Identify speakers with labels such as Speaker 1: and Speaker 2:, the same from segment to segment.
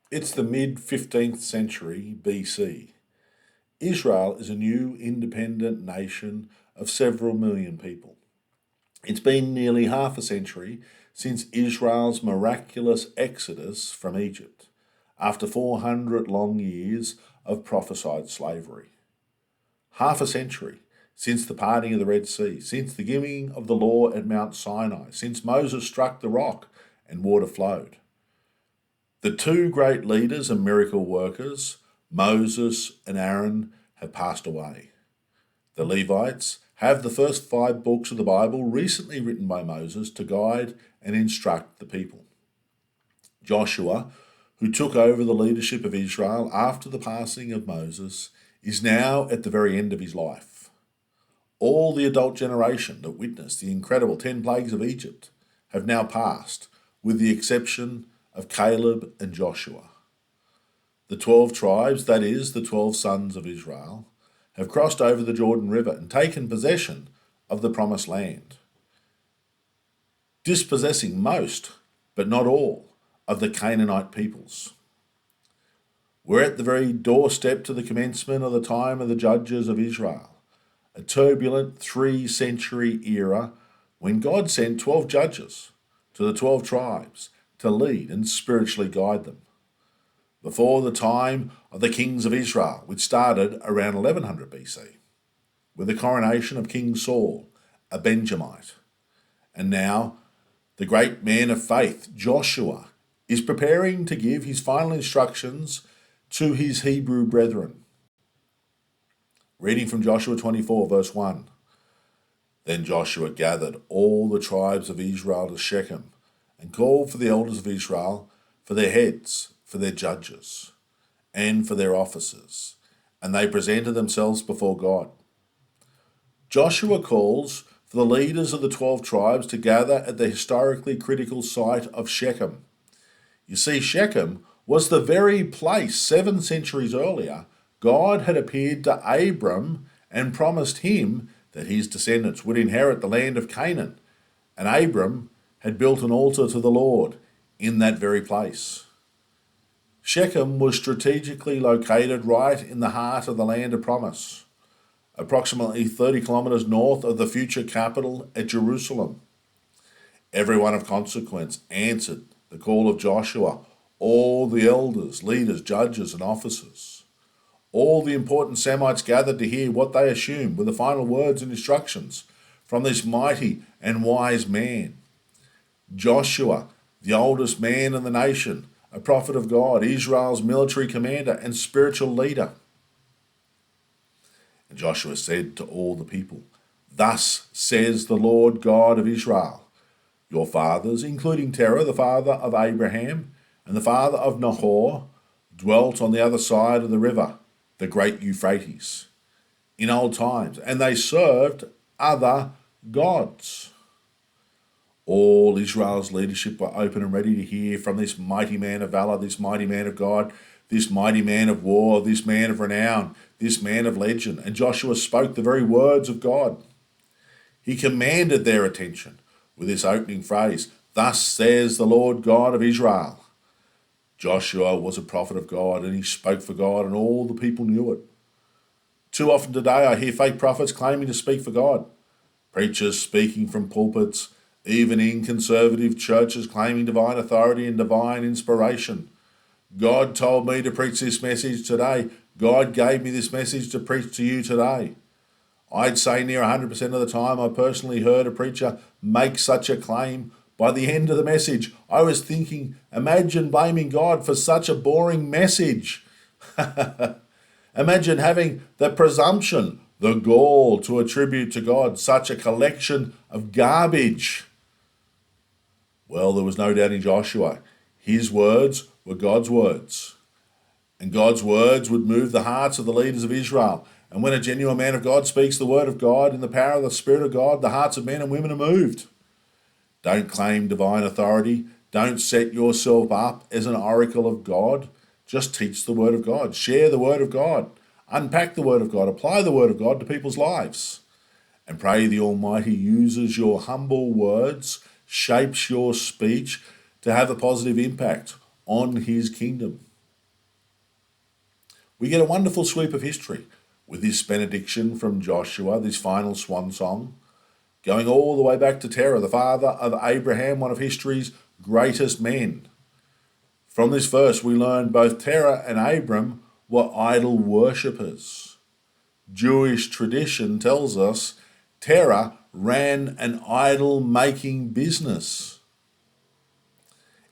Speaker 1: It's the mid-15th century BC. Israel is a new independent nation of several million people. It's been nearly half a century since Israel's miraculous exodus from Egypt, after 400 long years of prophesied slavery. Half a century since the parting of the Red Sea, since the giving of the law at Mount Sinai, since Moses struck the rock and water flowed. The two great leaders and miracle workers, Moses and Aaron, have passed away. The Levites have the first 5 books of the Bible recently written by Moses to guide and instruct the people. Joshua, who took over the leadership of Israel after the passing of Moses, is now at the very end of his life. All the adult generation that witnessed the incredible 10 plagues of Egypt have now passed, with the exception of Caleb and Joshua. The 12 tribes, that is, the 12 sons of Israel, have crossed over the Jordan River and taken possession of the promised land, dispossessing most, but not all, of the Canaanite peoples. We're at the very doorstep to the commencement of the time of the judges of Israel, a turbulent 3-century era when God sent 12 judges to the 12 tribes to lead and spiritually guide them. Before the time of the kings of Israel, which started around 1100 BC, with the coronation of King Saul, a Benjamite. And now, the great man of faith, Joshua, is preparing to give his final instructions to his Hebrew brethren. Reading from Joshua 24, verse 1. Then Joshua gathered all the tribes of Israel to Shechem and called for the elders of Israel, for their heads, for their judges, and for their officers, and they presented themselves before God. Joshua calls for the leaders of the 12 tribes to gather at the historically critical site of Shechem. You see, Shechem was the very place 7 centuries earlier God had appeared to Abram and promised him that his descendants would inherit the land of Canaan, and Abram had built an altar to the Lord in that very place. Shechem was strategically located right in the heart of the land of promise, approximately 30 kilometers north of the future capital at Jerusalem. Everyone of consequence answered the call of Joshua, all the elders, leaders, judges, and officers. All the important Semites gathered to hear what they assumed were the final words and instructions from this mighty and wise man. Joshua, the oldest man in the nation, a prophet of God, Israel's military commander and spiritual leader. And Joshua said to all the people, "Thus says the Lord God of Israel, your fathers, including Terah, the father of Abraham, and the father of Nahor, dwelt on the other side of the river, the great Euphrates, in old times, and they served other gods." All Israel's leadership were open and ready to hear from this mighty man of valor, this mighty man of God, this mighty man of war, this man of renown, this man of legend. And Joshua spoke the very words of God. He commanded their attention with this opening phrase, "Thus says the Lord God of Israel." Joshua was a prophet of God, and he spoke for God, and all the people knew it. Too often today I hear fake prophets claiming to speak for God, preachers speaking from pulpits, even in conservative churches claiming divine authority and divine inspiration. God told me to preach this message today. God gave me this message to preach to you today. I'd say near 100% of the time I personally heard a preacher make such a claim. By the end of the message, I was thinking, imagine blaming God for such a boring message. Imagine having the presumption, the gall to attribute to God such a collection of garbage. Well, there was no doubt in Joshua. His words were God's words. And God's words would move the hearts of the leaders of Israel. And when a genuine man of God speaks the word of God in the power of the Spirit of God, the hearts of men and women are moved. Don't claim divine authority. Don't set yourself up as an oracle of God. Just teach the word of God. Share the word of God. Unpack the word of God. Apply the word of God to people's lives. And pray the Almighty uses your humble words, shapes your speech to have a positive impact on his kingdom. We get a wonderful sweep of history with this benediction from Joshua, this final swan song, going all the way back to Terah, the father of Abraham, one of history's greatest men. From this verse, we learn both Terah and Abram were idol worshippers. Jewish tradition tells us Terah ran an idol-making business.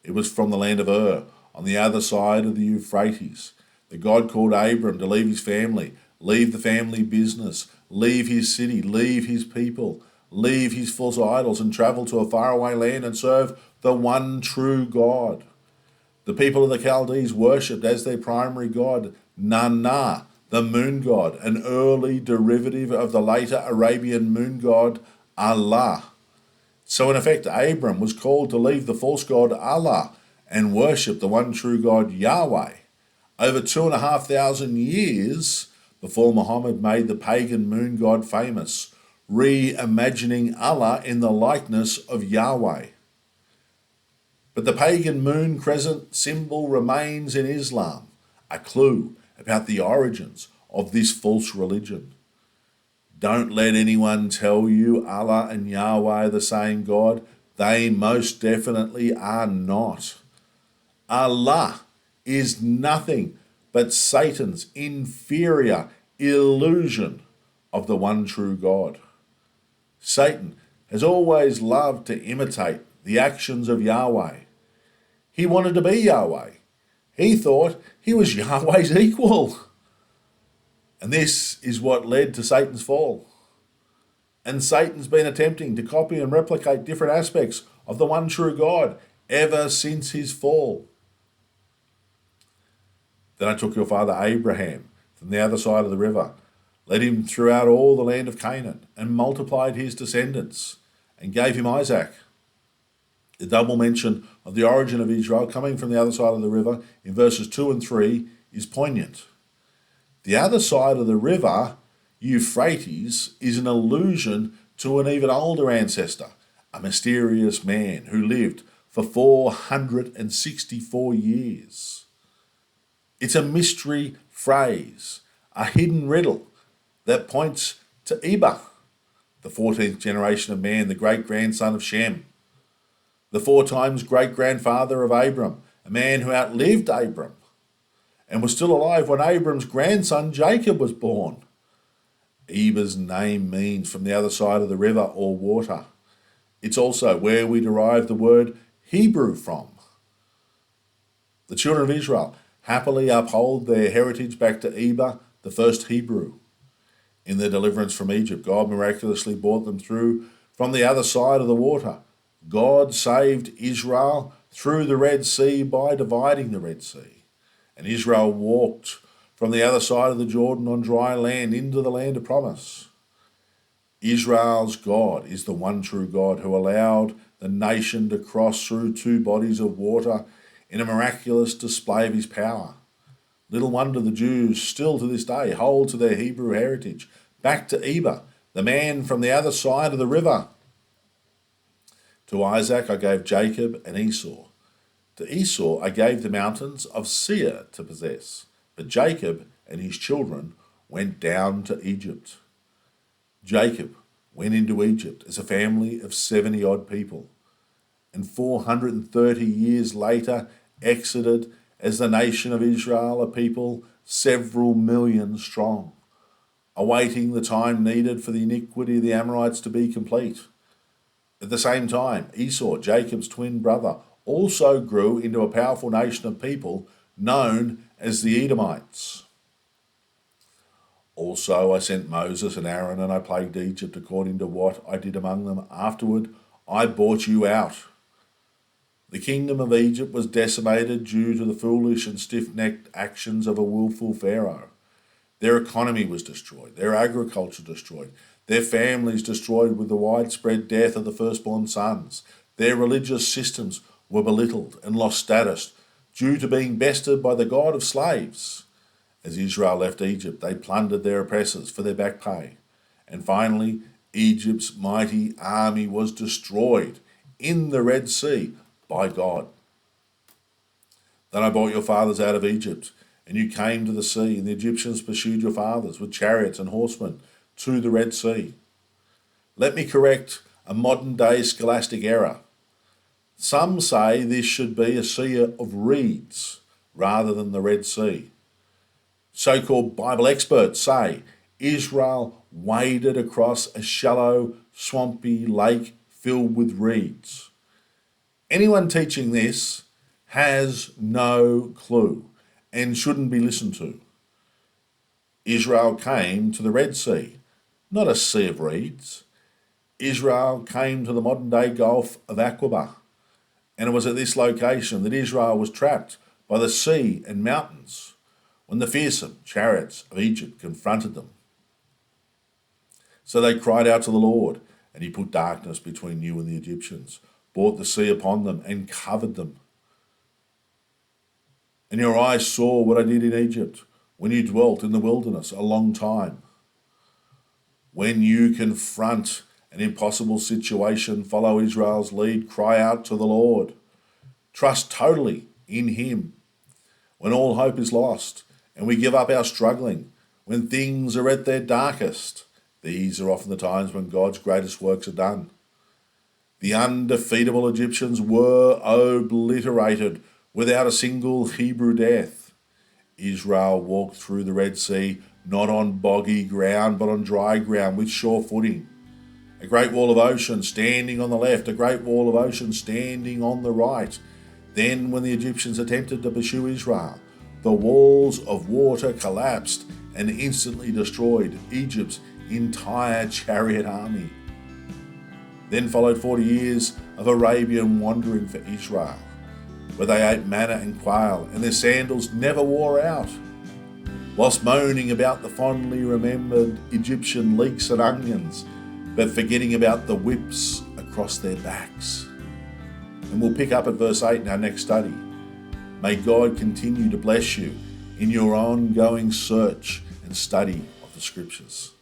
Speaker 1: It was from the land of Ur, on the other side of the Euphrates, that God called Abram to leave his family, leave the family business, leave his city, leave his people, leave his false idols, and travel to a faraway land and serve the one true God. The people of the Chaldees worshipped as their primary god Nana, the moon god, an early derivative of the later Arabian moon god Allah. So in effect, Abram was called to leave the false god Allah and worship the one true God Yahweh. Over 2,500 years before Muhammad made the pagan moon god famous, reimagining Allah in the likeness of Yahweh. But the pagan moon crescent symbol remains in Islam, a clue about the origins of this false religion. Don't let anyone tell you Allah and Yahweh are the same God. They most definitely are not. Allah is nothing but Satan's inferior illusion of the one true God. Satan has always loved to imitate the actions of Yahweh. He wanted to be Yahweh. He thought he was Yahweh's equal. And this is what led to Satan's fall. And Satan's been attempting to copy and replicate different aspects of the one true God ever since his fall. Then I took your father Abraham from the other side of the river, led him throughout all the land of Canaan, and multiplied his descendants, and gave him Isaac. The double mention of the origin of Israel coming from the other side of the river in verses 2 and 3 is poignant. The other side of the river, Euphrates, is an allusion to an even older ancestor, a mysterious man who lived for 464 years. It's a mystery phrase, a hidden riddle that points to Eber, the 14th generation of man, the great-grandson of Shem, the 4 times great-grandfather of Abram, a man who outlived Abram and was still alive when Abram's grandson Jacob was born. Eber's name means from the other side of the river or water. It's also where we derive the word Hebrew from. The children of Israel happily uphold their heritage back to Eber, the first Hebrew. In their deliverance from Egypt, God miraculously brought them through from the other side of the water. God saved Israel through the Red Sea by dividing the Red Sea. And Israel walked from the other side of the Jordan on dry land into the land of promise. Israel's God is the one true God who allowed the nation to cross through 2 bodies of water in a miraculous display of his power. Little wonder the Jews still to this day hold to their Hebrew heritage, back to Eber, the man from the other side of the river. To Isaac I gave Jacob and Esau. To Esau I gave the mountains of Seir to possess, but Jacob and his children went down to Egypt. Jacob went into Egypt as a family of 70-odd people, and 430 years later exited as the nation of Israel, a people several million strong, awaiting the time needed for the iniquity of the Amorites to be complete. At the same time, Esau, Jacob's twin brother, also grew into a powerful nation of people known as the Edomites. Also I sent Moses and Aaron, and I plagued Egypt according to what I did among them. Afterward I brought you out. The kingdom of Egypt was decimated due to the foolish and stiff-necked actions of a willful Pharaoh. Their economy was destroyed, their agriculture destroyed, their families destroyed with the widespread death of the firstborn sons. Their religious systems were belittled and lost status due to being bested by the god of slaves. As Israel left Egypt, they plundered their oppressors for their back pay. And finally, Egypt's mighty army was destroyed in the Red Sea by God. Then I brought your fathers out of Egypt and you came to the sea, and the Egyptians pursued your fathers with chariots and horsemen to the Red Sea. Let me correct a modern-day scholastic error. Some say this should be a sea of reeds rather than the Red Sea. So-called Bible experts say Israel waded across a shallow, swampy lake filled with reeds. Anyone teaching this has no clue and shouldn't be listened to. Israel came to the Red Sea, not a sea of reeds. Israel came to the modern-day Gulf of Aqaba, and it was at this location that Israel was trapped by the sea and mountains when the fearsome chariots of Egypt confronted them. So they cried out to the Lord, and he put darkness between you and the Egyptians, brought the sea upon them, and covered them. And your eyes saw what I did in Egypt, when you dwelt in the wilderness a long time. When you confront an impossible situation, follow Israel's lead, cry out to the Lord. Trust totally in him. When all hope is lost and we give up our struggling, when things are at their darkest, these are often the times when God's greatest works are done. The undefeatable Egyptians were obliterated without a single Hebrew death. Israel walked through the Red Sea, not on boggy ground, but on dry ground with sure footing. A great wall of ocean standing on the left, a great wall of ocean standing on the right. Then, when the Egyptians attempted to pursue Israel, the walls of water collapsed and instantly destroyed Egypt's entire chariot army. Then followed 40 years of Arabian wandering for Israel, where they ate manna and quail, and their sandals never wore out, whilst moaning about the fondly remembered Egyptian leeks and onions, but forgetting about the whips across their backs. And we'll pick up at verse 8 in our next study. May God continue to bless you in your ongoing search and study of the Scriptures.